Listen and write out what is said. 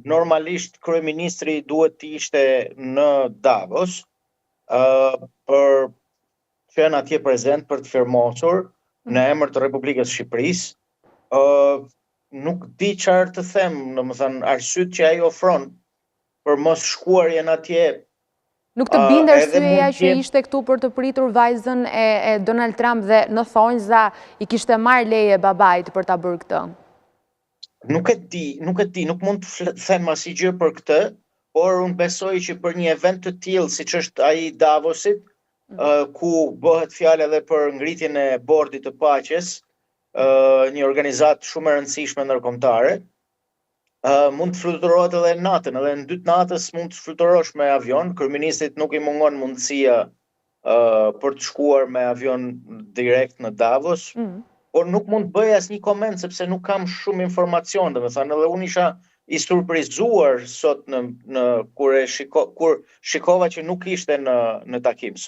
normalisht kryeministri duhet të ishte në Davos për qenë atje prezent për të firmosur në emër të Republikës Shqipërisë. Nuk di çfarë të them, domethënë arsyet që ai ofron për mos shkuarjen atje. Nuk të bindë arsyeja që ishte këtu për të pritur vajzën e Donald Trump dhe në thonjza i kishte marrë leje babait për ta bërë këtë? Nuk e di, nuk mund të them asgjë për këtë, por unë besoj që për një event të tillë siç është ai Davosit, ku bëhet fjalë edhe për ngritjen e bordit të paqes, një organizatë shumë e rëndësishme ndërkombëtare, mund të fluturohet edhe natën, edhe në 2 natës mund të fluturosh me avion. Kryeministrit nuk i mungon mundësia për të shkuar me avion direkt në Davos, por nuk mund të bëj asnjë koment sepse nuk kam shumë informacion, domethënë edhe unë isha i surprizuar sot kur shikova që nuk ishte në takim sot.